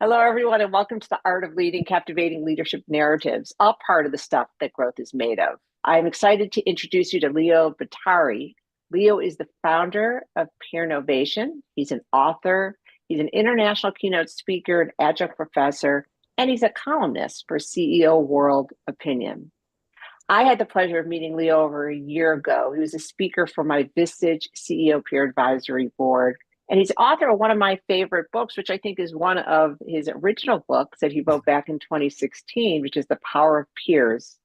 Hello, everyone, and welcome to the Art of Leading Captivating Leadership Narratives, all part of the stuff that growth is made of. I'm excited to introduce you to Leo Bottary. Leo is the founder of Peernovation. He's an author, he's an international keynote speaker, an adjunct professor, and he's a columnist for CEO World Opinion. I had the pleasure of meeting Leo over a year ago. He was a speaker for my Vistage CEO Peer Advisory Board. And he's author of one of my favorite books, which I think is one of his original books that he wrote back in 2016, which is The Power of Peers: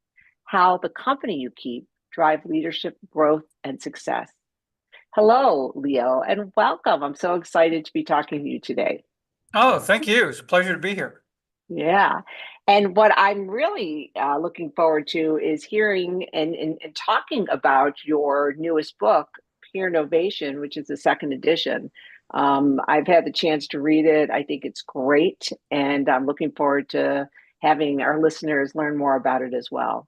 How the Company You Keep Drive Leadership, Growth, and Success. Hello, Leo, and welcome. I'm so excited to be talking to you today. Oh, thank you. It's a pleasure to be here. Yeah. And what I'm really looking forward to is hearing and talking about your newest book, Peernovation, which is the second edition. I've had the chance to read it. I think it's great. And I'm looking forward to having our listeners learn more about it as well.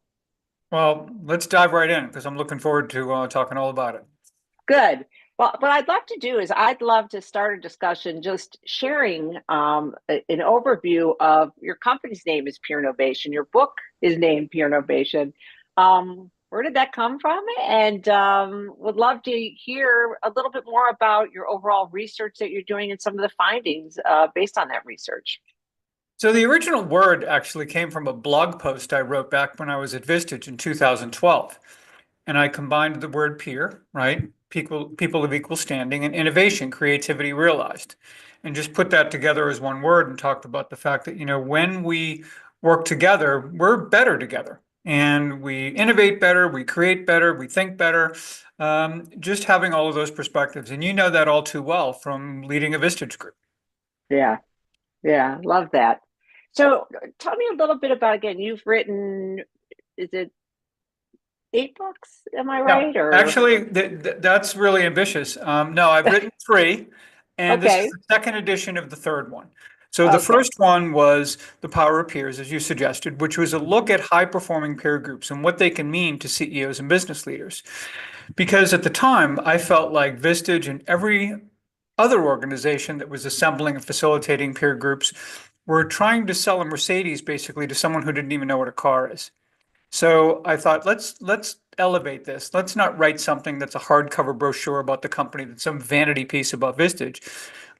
Well, let's dive right in because I'm looking forward to talking all about it. Good. Well, what I'd love to do is I'd love to start a discussion just sharing an overview of your company's name is Peernovation. Your book is named Peernovation. Where did that come from? And would love to hear a little bit more about your overall research that you're doing and some of the findings based on that research. So the original word actually came from a blog post I wrote back when I was at Vistage in 2012. And I combined the word peer, right? People of equal standing, and innovation, creativity realized. And just put that together as one word and talked about the fact that, when we work together, we're better together. And we innovate better, we create better, we think better. Just having all of those perspectives. And you know that all too well from leading a Vistage group. Yeah, yeah, love that. So tell me a little bit about, again, you've written, is it 8 books? Am I No, right? Or actually, that's really ambitious. No, I've written three, and this is okay, the second edition of the third one. So the okay. first one was The Power of Peers, as you suggested, which was a look at high-performing peer groups and what they can mean to CEOs and business leaders. Because at the time, I felt like Vistage and every other organization that was assembling and facilitating peer groups were trying to sell a Mercedes basically to someone who didn't even know what a car is. So I thought, let's elevate this. Let's not write something that's a hardcover brochure about the company, that's some vanity piece about Vistage.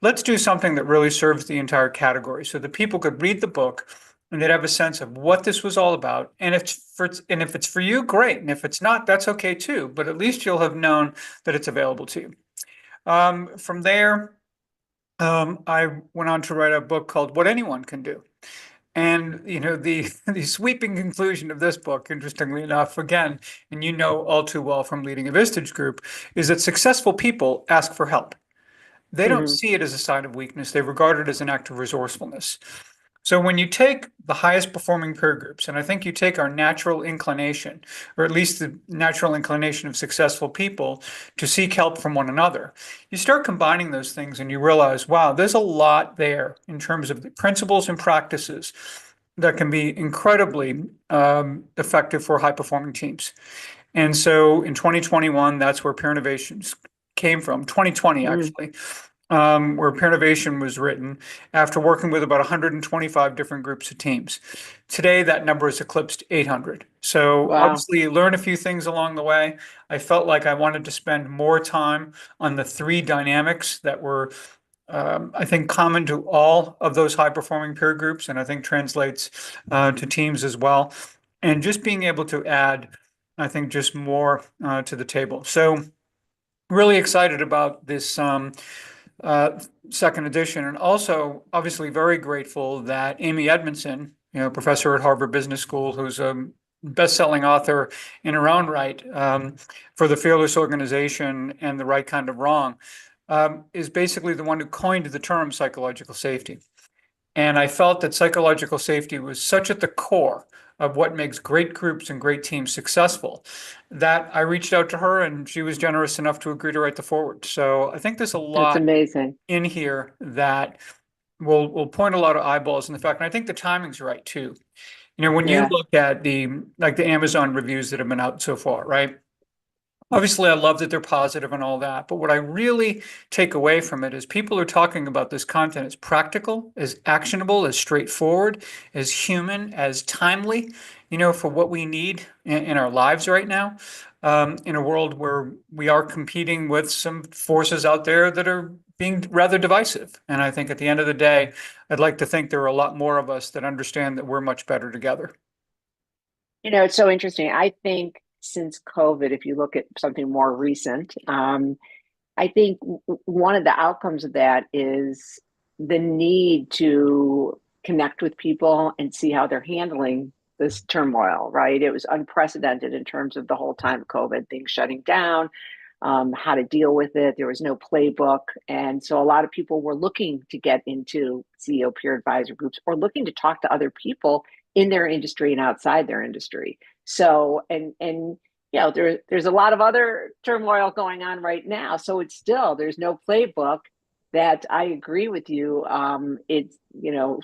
Let's do something that really serves the entire category so that people could read the book and they'd have a sense of what this was all about. And if it's for you, great. And if it's not, that's okay too. But at least you'll have known that it's available to you. From there, I went on to write a book called What Anyone Can Do. And the the sweeping conclusion of this book, interestingly enough, again, and you know all too well from leading a Vistage group, is that successful people ask for help. They don't Hmm. see it as a sign of weakness. They regard it as an act of resourcefulness. So when you take the highest performing peer groups, and I think you take our natural inclination, or at least the natural inclination of successful people to seek help from one another, you start combining those things and you realize, wow, there's a lot there in terms of the principles and practices that can be incredibly effective for high performing teams. And so in 2021, that's where Peer Innovations came from, 2020 Mm. actually, where Peernovation was written after working with about 125 different groups of teams. Today, that number has eclipsed 800. So Wow. obviously, you learn a few things along the way. I felt like I wanted to spend more time on the three dynamics that were, I think, common to all of those high-performing peer groups, and I think translates to teams as well. And just being able to add, I think, just more to the table. So really excited about this uh, second edition, and also obviously very grateful that Amy Edmondson, professor at Harvard Business School, who's a best-selling author in her own right, for the Fearless Organization and the Right Kind of Wrong, is basically the one who coined the term psychological safety. And I felt that psychological safety was such at the core of what makes great groups and great teams successful that I reached out to her and she was generous enough to agree to write the forward. So I think there's a That's lot amazing. in here that will point a lot of eyeballs in the fact, and I think the timing's right too. When you Yeah. look at the Amazon reviews that have been out so far, right? Obviously, I love that they're positive and all that, but what I really take away from it is people are talking about this content as practical, as actionable, as straightforward, as human, as timely, for what we need in our lives right now, in a world where we are competing with some forces out there that are being rather divisive. And I think at the end of the day, I'd like to think there are a lot more of us that understand that we're much better together. It's so interesting. I think since COVID, if you look at something more recent, I think one of the outcomes of that is the need to connect with people and see how they're handling this turmoil, right? It was unprecedented in terms of the whole time of COVID, things shutting down, how to deal with it. There was no playbook. And so a lot of people were looking to get into CEO peer advisor groups or looking to talk to other people in their industry and outside their industry. So, and there's a lot of other turmoil going on right now. So it's still, there's no playbook. That I agree with you. It's,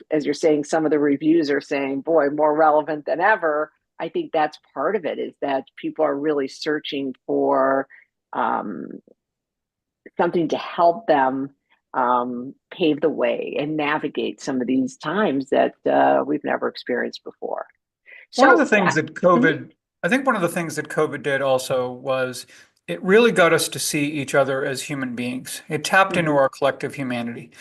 as you're saying, some of the reviews are saying, boy, more relevant than ever. I think that's part of it, is that people are really searching for um, something to help them pave the way and navigate some of these times that we've never experienced before. One of the So, things that COVID, I think one of the things that COVID did also was it really got us to see each other as human beings. It tapped into mhm, our collective humanity.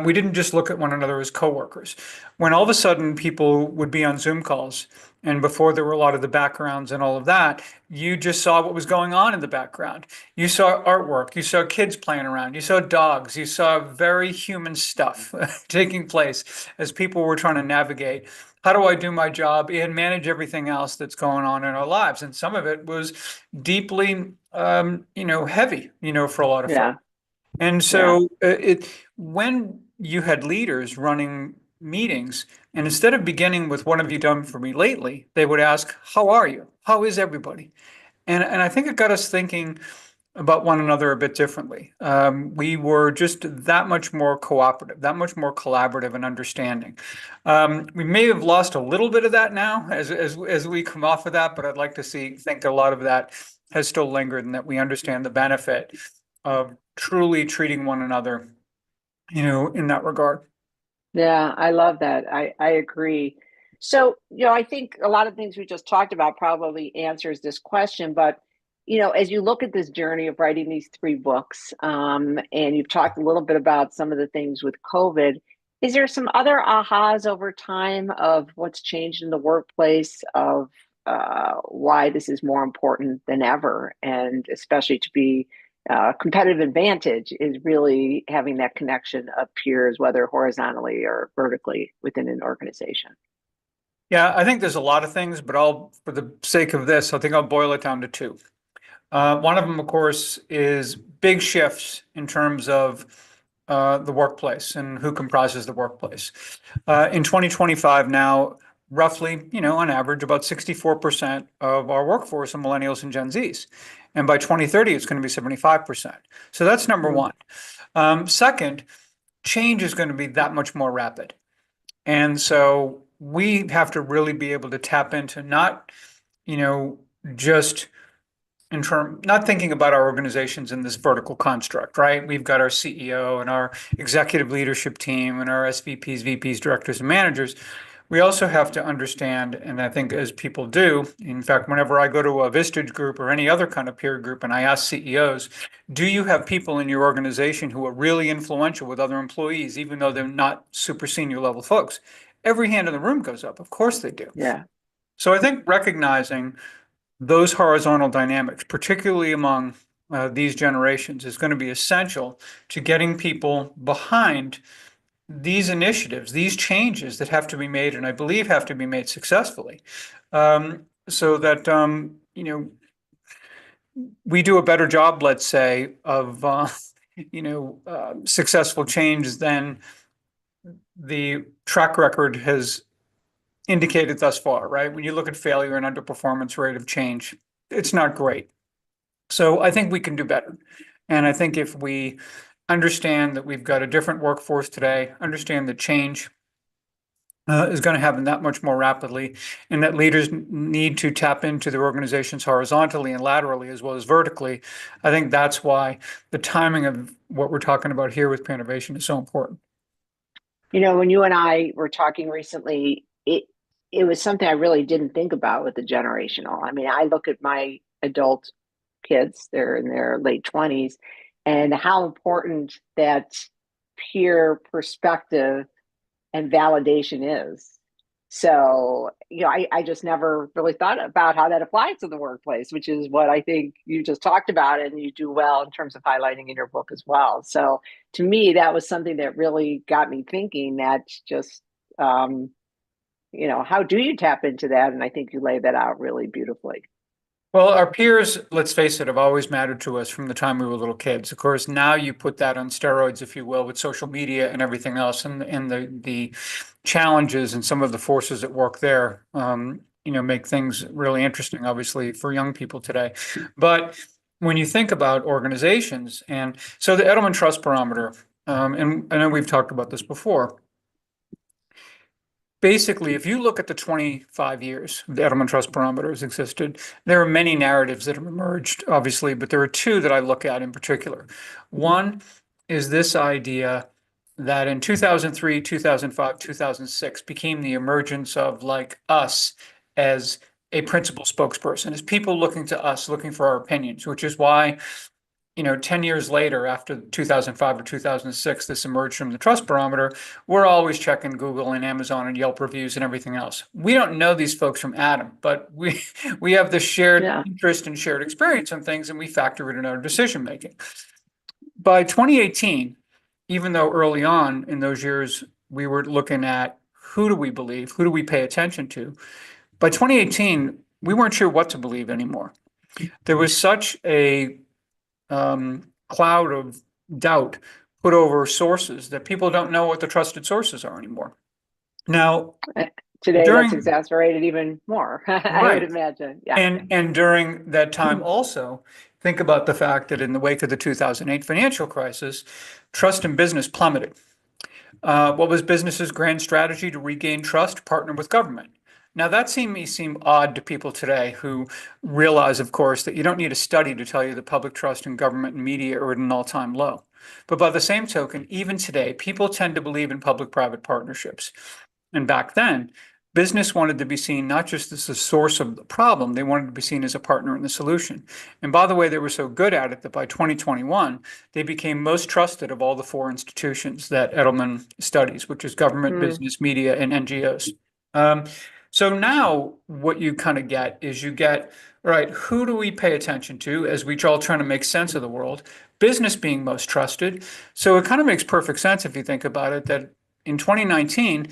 We didn't just look at one another as coworkers. When all of a sudden people would be on Zoom calls, and before there were a lot of the backgrounds and all of that, you just saw what was going on in the background. You saw artwork, you saw kids playing around, you saw dogs, you saw very human stuff taking place as people were trying to navigate. How do I do my job and manage everything else that's going on in our lives? And some of it was deeply, heavy, for a lot of yeah, folks. And yeah, so when you had leaders running meetings, and instead of beginning with "What have you done for me lately?" they would ask, "How are you? How is everybody?" And I think it got us thinking about one another a bit differently. We were just that much more cooperative, that much more collaborative and understanding. We may have lost a little bit of that now as we come off of that, but I'd like to think a lot of that has still lingered, and that we understand the benefit of truly treating one another, in that regard. yeah. I love that. I agree. So, I think a lot of things we just talked about probably answers this question, but as you look at this journey of writing these three books, and you've talked a little bit about some of the things with COVID, is there some other ahas over time of what's changed in the workplace, of why this is more important than ever, and especially to be competitive advantage is really having that connection of peers, whether horizontally or vertically within an organization. Yeah, I think there's a lot of things, but for the sake of this, I think I'll boil it down to two. One of them, of course, is big shifts in terms of the workplace and who comprises the workplace. In 2025 now, roughly, on average, about 64% of our workforce are millennials and Gen Zs. And by 2030, it's going to be 75%. So that's number Mm, one. Second, change is going to be that much more rapid. And so we have to really be able to tap into not, just not thinking about our organizations in this vertical construct, right? We've got our CEO and our executive leadership team and our SVPs, VPs, directors, and managers. We also have to understand, and I think as people do, in fact, whenever I go to a Vistage group or any other kind of peer group and I ask CEOs, do you have people in your organization who are really influential with other employees, even though they're not super senior level folks? Every hand in the room goes up. Of course they do. yeah, So I think recognizing those horizontal dynamics, particularly among these generations, is going to be essential to getting people behind these initiatives, these changes that have to be made, and I believe have to be made successfully, so that we do a better job, let's say, of successful change than the track record has indicated thus far. Right? When you look at failure and underperformance rate of change, it's not great. So I think we can do better. And I think if we understand that we've got a different workforce today, understand that change is going to happen that much more rapidly, and that leaders need to tap into their organizations horizontally and laterally as well as vertically. I think that's why the timing of what we're talking about here with Peernovation is so important. When you and I were talking recently, it was something I really didn't think about with the generational. I mean, I look at my adult kids, they're in their late 20s, and how important that peer perspective and validation is. So, I just never really thought about how that applies to the workplace, which is what I think you just talked about and you do well in terms of highlighting in your book as well. So, to me, that was something that really got me thinking that just, how do you tap into that? And I think you laid that out really beautifully. Well, our peers, let's face it, have always mattered to us from the time we were little kids. Of course, now you put that on steroids, if you will, with social media and everything else, and the challenges and some of the forces at work there, make things really interesting, obviously, for young people today. But when you think about organizations, and so the Edelman Trust Barometer, and I know we've talked about this before. Basically, if you look at the 25 years the Edelman Trust Barometer has existed, there are many narratives that have emerged, obviously, but there are two that I look at in particular. One is this idea that in 2003, 2005, 2006 became the emergence of like us as a principal spokesperson, as people looking to us, looking for our opinions, which is why 10 years later, after 2005 or 2006, this emerged from the trust barometer, we're always checking Google and Amazon and Yelp reviews and everything else. We don't know these folks from Adam, but we have this shared Yeah. interest and shared experience on things, and we factor it in our decision making. By 2018, even though early on in those years, we were looking at who do we believe, who do we pay attention to, by 2018, we weren't sure what to believe anymore. There was such a cloud of doubt put over sources that people don't know what the trusted sources are anymore. Now, Today, that's during exasperated even more, I would right, imagine. Yeah. and during that time also, think about the fact that in the wake of the 2008 financial crisis, trust in business plummeted. What was business's grand strategy to regain trust? Partner with government. Now that may seem odd to people today who realize, of course, that you don't need a study to tell you that public trust in government and media are at an all-time low. But by the same token, even today, people tend to believe in public-private partnerships. And back then, business wanted to be seen not just as the source of the problem, they wanted to be seen as a partner in the solution. And by the way, they were so good at it that by 2021, they became most trusted of all the four institutions that Edelman studies, which is government, business, media, and NGOs. So now what you kind of get is you get, right, who do we pay attention to as we all trying to make sense of the world? Business being most trusted. So it kind of makes perfect sense if you think about it that in 2019,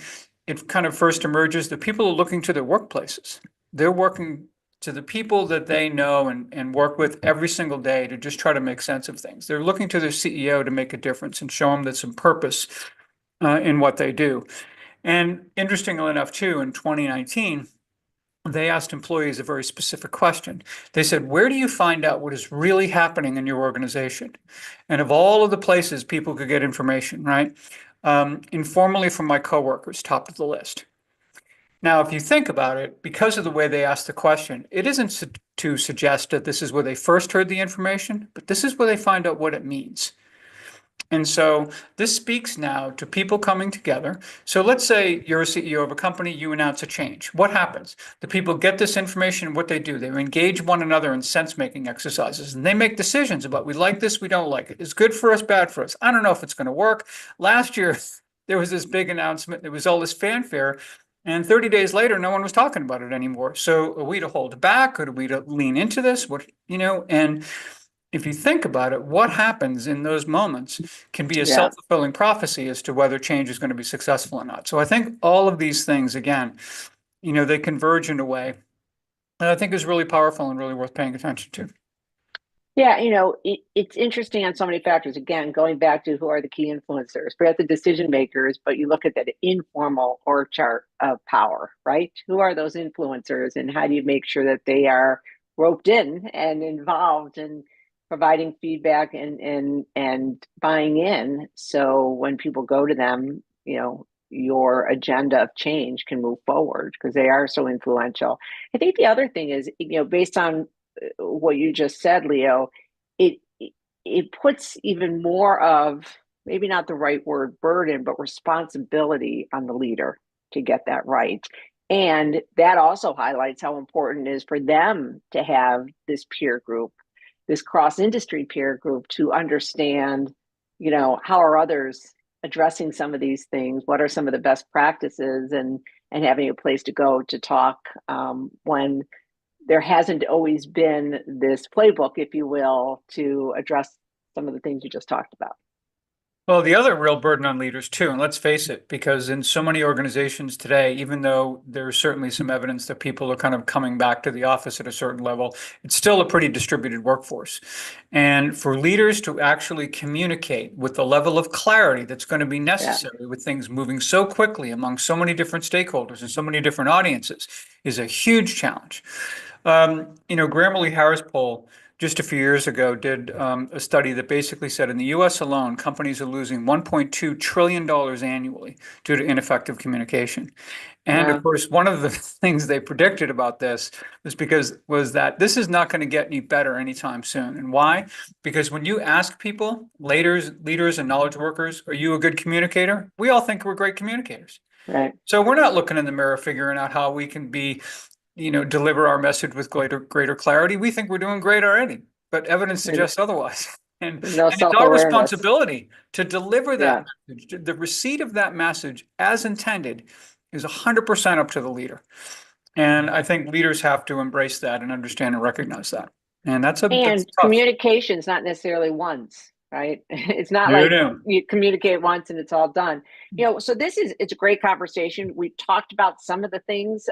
it kind of first emerges that people are looking to their workplaces. They're working to the people that they know and work with every single day to just try to make sense of things. They're looking to their CEO to make a difference and show them there's some purpose in what they do. And interestingly enough, too, in 2019, they asked employees a very specific question. They said, where do you find out what is really happening in your organization? And of all of the places people could get information, right? Informally from my coworkers, top of the list. Now, if you think about it, because of the way they asked the question, it isn't to suggest that this is where they first heard the information, but this is where they find out what it means. And so this speaks now to people coming together. So let's say you're a CEO of a company, you announce a change. What happens? The people get this information, what they do, they engage one another in sense-making exercises, and they make decisions about we like this, we don't like it. It's good for us, bad for us. I don't know if it's going to work. Last year, there was this big announcement. There was all this fanfare. And 30 days later, no one was talking about it anymore. So are we to hold back or are we to lean into this? And if you think about it, what happens in those moments can be a Yeah. self-fulfilling prophecy as to whether change is going to be successful or not. So I think all of these things, again, they converge in a way that I think is really powerful and really worth paying attention to. Yeah, it's interesting on so many factors. Again, going back to who are the key influencers, forget the decision makers, but you look at that informal org chart of power, right? Who are those influencers and how do you make sure that they are roped in and involved and providing feedback and buying in? So when people go to them, your agenda of change can move forward because they are so influential. I think the other thing is, based on what you just said, Leo, it it puts even more of, maybe not the right word, burden, but responsibility on the leader to get that right. And that also highlights how important it is for them to have this peer group, this cross industry peer group, to understand, how are others addressing some of these things? What are some of the best practices? And having a place to go to talk, when there hasn't always been this playbook, if you will, to address some of the things you just talked about. Well, the other real burden on leaders too, and let's face it, because in so many organizations today, even though there's certainly some evidence that people are kind of coming back to the office at a certain level, it's still a pretty distributed workforce. And for leaders to actually communicate with the level of clarity that's going to be Yeah. necessary with things moving so quickly among so many different stakeholders and so many different audiences is a huge challenge. Grammarly-Harris poll just a few years ago did a study that basically said in the US alone, companies are losing $1.2 trillion annually due to ineffective communication. And of Yeah. course, one of the things they predicted about this was that this is not going to get any better anytime soon. And why? Because when you ask people, leaders and knowledge workers, are you a good communicator? We all think we're great communicators. Right. So we're not looking in the mirror figuring out how we can be deliver our message with greater clarity. We think we're doing great already, but evidence suggests otherwise. And, There's no and it's our self-awareness. responsibility to deliver that Yeah. message. The receipt of that message as intended is 100% up to the leader. And I think leaders have to embrace that and understand and recognize that. And that's And tough. communication is not necessarily once, right? It's not No, like no. you communicate once and it's all done. So it's a great conversation. We've talked about some of the things.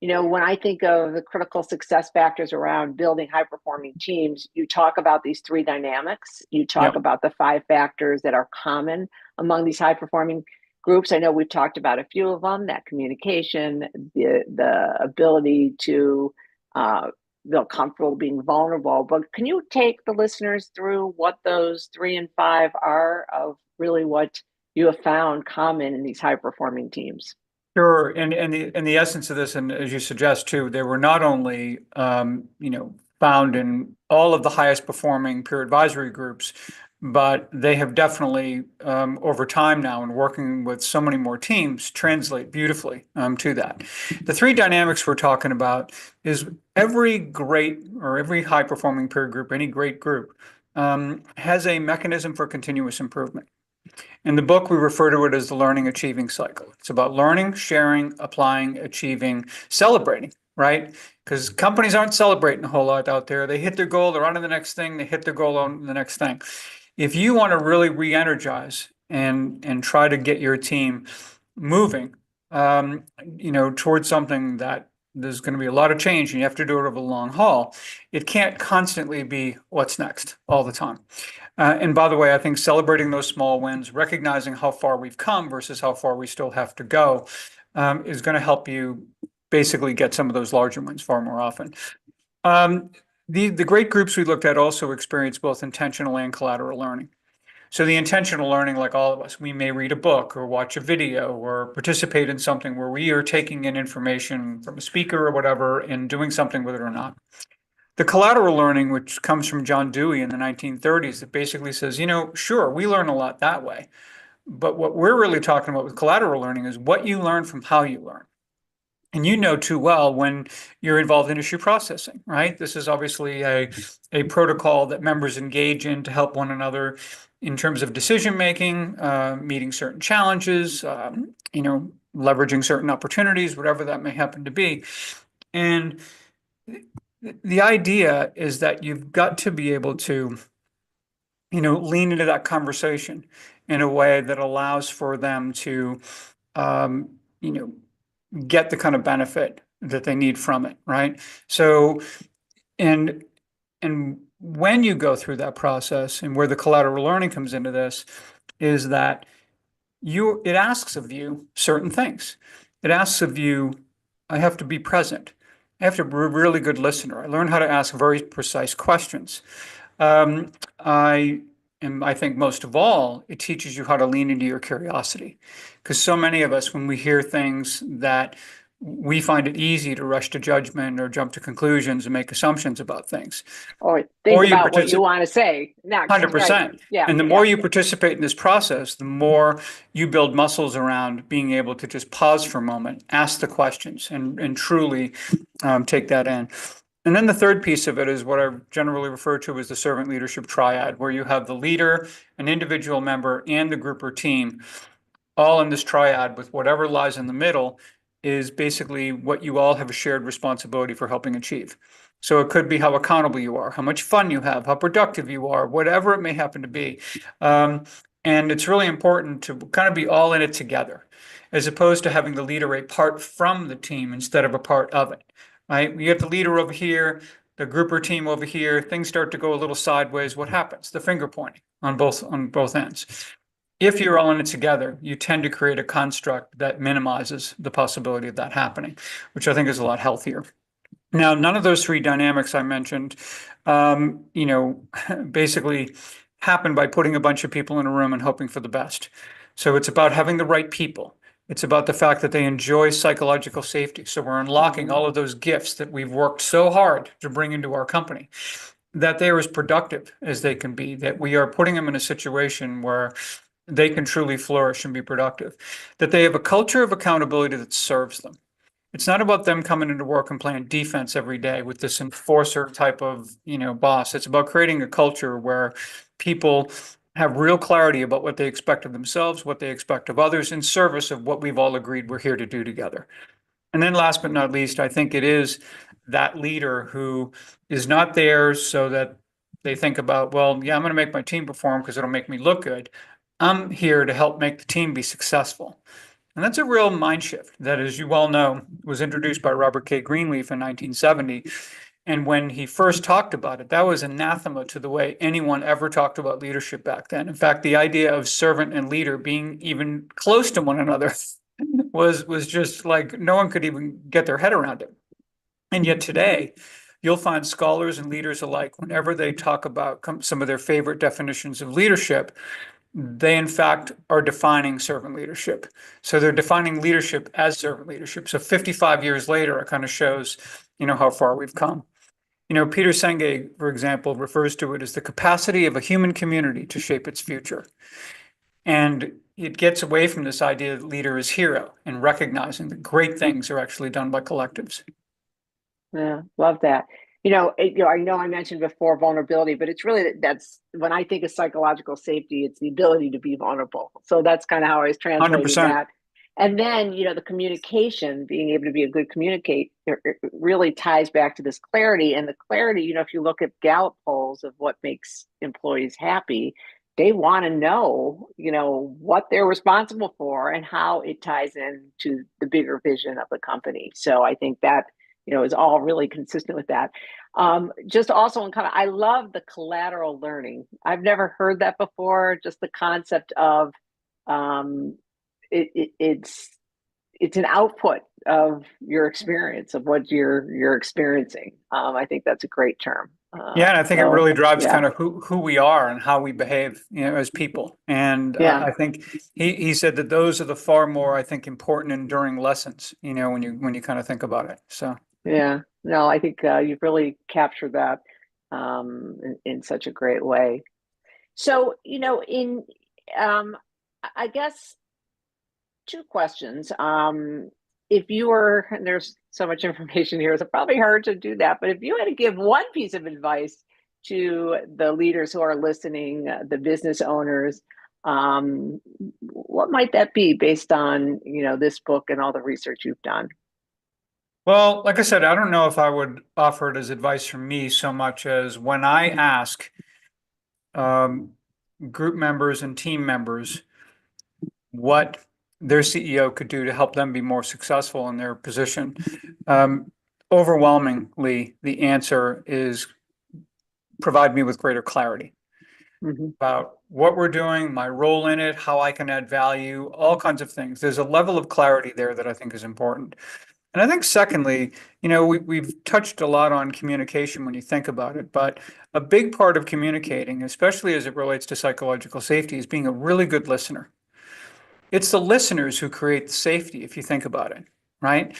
When I think of the critical success factors around building high performing teams, you talk about these three dynamics. You talk Yep. about the five factors that are common among these high performing groups. I know we've talked about a few of them: that communication, the ability to feel comfortable being vulnerable. But can you take the listeners through what those 3 and 5 are of really what you have found common in these high performing teams? Sure, and the essence of this, and as you suggest too, they were not only found in all of the highest performing peer advisory groups, but they have definitely over time now and working with so many more teams translate beautifully to that. The three dynamics we're talking about is every great or every high performing peer group, any great group, has a mechanism for continuous improvement. In the book, we refer to it as the learning achieving cycle. It's about learning, sharing, applying, achieving, celebrating, right? Because companies aren't celebrating a whole lot out there. They hit their goal, they're on to the next thing, they hit their goal on the next thing. If you want to really re-energize and try to get your team moving, towards something that there's going to be a lot of change and you have to do it over the long haul, it can't constantly be what's next all the time. And by the way, I think celebrating those small wins, recognizing how far we've come versus how far we still have to go, is going to help you basically get some of those larger wins far more often. The great groups we looked at also experience both intentional and collateral learning. So the intentional learning, like all of us, we may read a book or watch a video or participate in something where we are taking in information from a speaker or whatever and doing something with it or not. The collateral learning, which comes from John Dewey in the 1930s, that basically says, sure, we learn a lot that way. But what we're really talking about with collateral learning is what you learn from how you learn. And you know too well when you're involved in issue processing, right? This is obviously a protocol that members engage in to help one another in terms of decision making, meeting certain challenges, leveraging certain opportunities, whatever that may happen to be. And the idea is that you've got to be able to, lean into that conversation in a way that allows for them to, um, get the kind of benefit that they need from it, right? So, and and when you go through that process, and where the collateral learning comes into this, is that it asks of you certain things. It asks of you, I have to be present. I have to be a really good listener. I learn how to ask very precise questions. I And I think most of all, it teaches you how to lean into your curiosity. Because so many of us, when we hear things that we find it easy to rush to judgment or jump to conclusions and make assumptions about things. Or think Or you about what you participate want to say next, right? 100%. Yeah, And the more yeah. you participate in this process, the more you build muscles around being able to just pause for a moment, ask the questions, and truly take that in. And then the third piece of it is what I generally refer to as the servant leadership triad, where you have the leader, an individual member, and the group or team all in this triad with whatever lies in the middle is basically what you all have a shared responsibility for helping achieve. So it could be how accountable you are, how much fun you have, how productive you are, whatever it may happen to be. Um, and it's really important to kind of be all in it together, as opposed to having the leader a part from the team instead of a part of it, right? You get the leader over here, the group or team over here, things start to go a little sideways. What happens? The finger pointing on both ends. If you're all in it together, you tend to create a construct that minimizes the possibility of that happening, which I think is a lot healthier. Now, none of those three dynamics I mentioned, you know, basically happen by putting a bunch of people in a room and hoping for the best. So it's about having the right people. It's about the fact that they enjoy psychological safety. So we're unlocking all of those gifts that we've worked so hard to bring into our company, that they are as productive as they can be, that we are putting them in a situation where they can truly flourish and be productive, that they have a culture of accountability that serves them. It's not about them coming into work and playing defense every day with this enforcer type of, boss. It's about creating a culture where people have real clarity about what they expect of themselves, what they expect of others, in service of what we've all agreed we're here to do together. And then last but not least, I think it is that leader who is not there so that they think about, well, yeah, I'm going to make my team perform because it'll make me look good. I'm here to help make the team be successful. And that's a real mind shift that, as you well know, was introduced by Robert K. Greenleaf in 1970. And when he first talked about it, that was anathema to the way anyone ever talked about leadership back then. In fact, the idea of servant and leader being even close to one another was just like no one could even get their head around it. And yet today, you'll find scholars and leaders alike, whenever they talk about some of their favorite definitions of leadership, they in fact are defining servant leadership. So they're defining leadership as servant leadership. So 55 years later, it kind of shows, how far we've come. Peter Senge, for example, refers to it as the capacity of a human community to shape its future. And it gets away from this idea that leader is hero and recognizing that great things are actually done by collectives. Yeah, love that. I know I mentioned before vulnerability, but it's really that's when I think of psychological safety, it's the ability to be vulnerable. So that's kind of how I was translating 100%. that. And then, the communication, being able to be a good communicator, it really ties back to this clarity. And the clarity, if you look at Gallup polls of what makes employees happy, they want to know, what they're responsible for and how it ties in to the bigger vision of the company. So I think that is all really consistent with that. Just also in kind of, I love the collateral learning. I've never heard that before. Just the concept of it's an output of your experience of what you're experiencing. I think that's a great term. Yeah, and I think it really drives yeah, kind of who we are and how we behave, as people. And yeah, I think he said that those are the far more, I think, important enduring lessons, when you kind of think about it. So yeah. No, I think you've really captured that in such a great way. So, I guess two questions. If you were, and there's so much information here, it's probably hard to do that, but if you had to give one piece of advice to the leaders who are listening, the business owners, what might that be based on, this book and all the research you've done? well, like I said, I don't know if I would offer it as advice from me so much as when I ask um, group members and team members what their CEO could do to help them be more successful in their position. Overwhelmingly, the answer is provide me with greater clarity Mm-hmm. about what we're doing, my role in it, how I can add value, all kinds of things. There's a level of clarity there that I think is important. And I think secondly, we've touched a lot on communication when you think about it, but a big part of communicating, especially as it relates to psychological safety, is being a really good listener. It's the listeners who create the safety, if you think about it, right?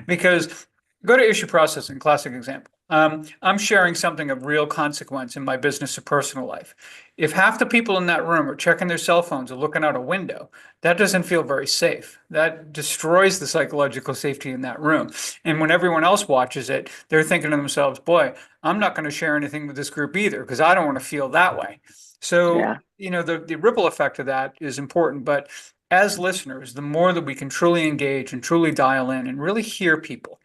Because go to issue processing, classic example. I'm sharing something of real consequence in my business or personal life. If half the people in that room are checking their cell phones or looking out a window, that doesn't feel very safe. That destroys the psychological safety in that room. And when everyone else watches it, they're thinking to themselves, boy, I'm not going to share anything with this group either because I don't want to feel that way. So, Yeah. the ripple effect of that is important. But as listeners, the more that we can truly engage and truly dial in and really hear people,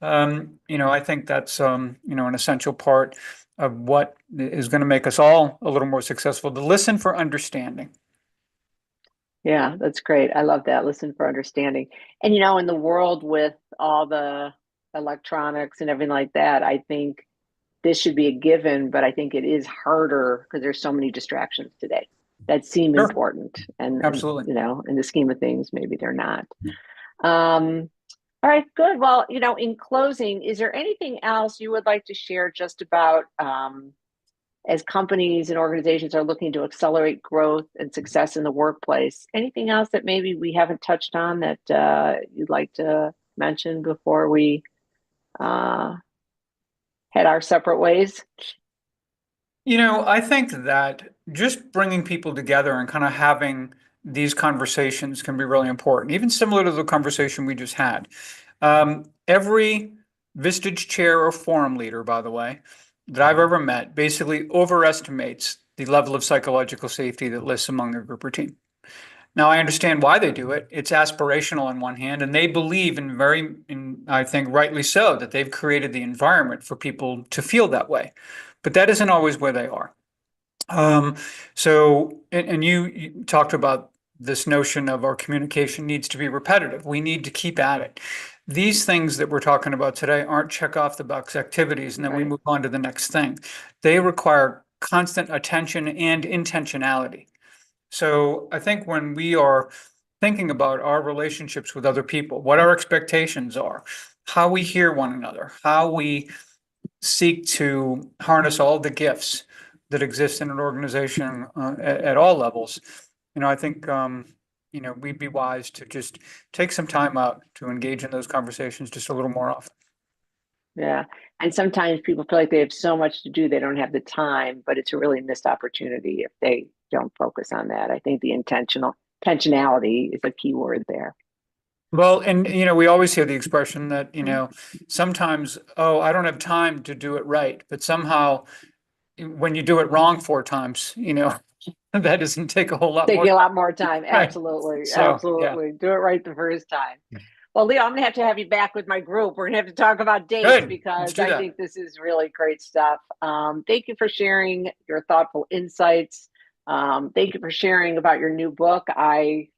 I think that's, an essential part of what is going to make us all a little more successful, to listen for understanding. Yeah, that's great. I love that. Listen for understanding. And in the world with all the electronics and everything like that, I think this should be a given, but I think it is harder because there's so many distractions today that seem Sure, important. And absolutely. in the scheme of things, maybe they're not. Um, all right, good. Well, in closing, is there anything else you would like to share just about as companies and organizations are looking to accelerate growth and success in the workplace? Anything else that maybe we haven't touched on that you'd like to mention before we uh, head our separate ways? I think that just bringing people together and kind of having these conversations can be really important, even similar to the conversation we just had. Every Vistage chair or forum leader, by the way, that I've ever met basically overestimates the level of psychological safety that lives among their group or team. Now, I understand why they do it. It's aspirational on one hand, and they believe I think rightly so, that they've created the environment for people to feel that way. But that isn't always where they are. Um, and you talked about this notion of our communication needs to be repetitive. We need to keep at it. These things that we're talking about today aren't check off the box activities and then we Right. move on to the next thing. They require constant attention and intentionality. So I think when we are thinking about our relationships with other people, what our expectations are, how we hear one another, how we seek to harness all the gifts that exist in an organization at all levels, I think we'd be wise to just take some time out to engage in those conversations just a little more often. Yeah. And sometimes people feel like they have so much to do, they don't have the time, but it's a really missed opportunity if they don't focus on that. I think the intentionality is a key word there. Well, and we always hear the expression that, sometimes, oh, I don't have time to do it right, but somehow when you do it wrong 4 times, that doesn't take a whole lot Take more you a time. lot more time. Right. Absolutely. So, yeah, Absolutely. Do it right the first time. Well, Leo, I'm going to have you back with my group. We're going to have to talk about dates good. Let's because do I that. think this is really great stuff. Thank you for sharing your thoughtful insights. Thank you for sharing about your new book. I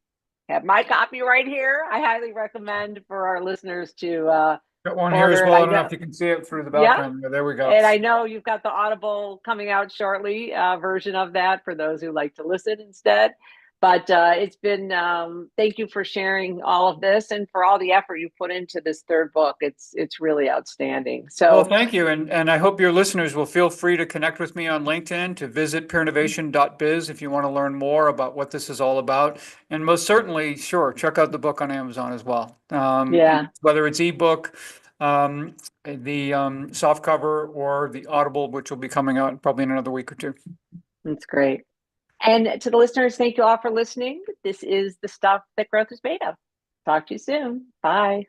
have my copy right here. I highly recommend for our listeners to Got one here as order it. well. I I don't know know, if you can see it through the yeah, background. There we go. and I know you've got the Audible coming out shortly, version of that for those who like to listen instead. But it's been thank you for sharing all of this and for all the effort you put into this third book. It's really outstanding. Well, So thank you. And I hope your listeners will feel free to connect with me on LinkedIn, to visit peernovation.biz if you want to learn more about what this is all about. And most certainly, sure, check out the book on Amazon as well. yeah, Whether it's ebook, the soft cover, or the Audible, which will be coming out probably in another week or two. it's great. And to the listeners, thank you all for listening. This is the stuff that growth is made of. Talk to you soon. Bye.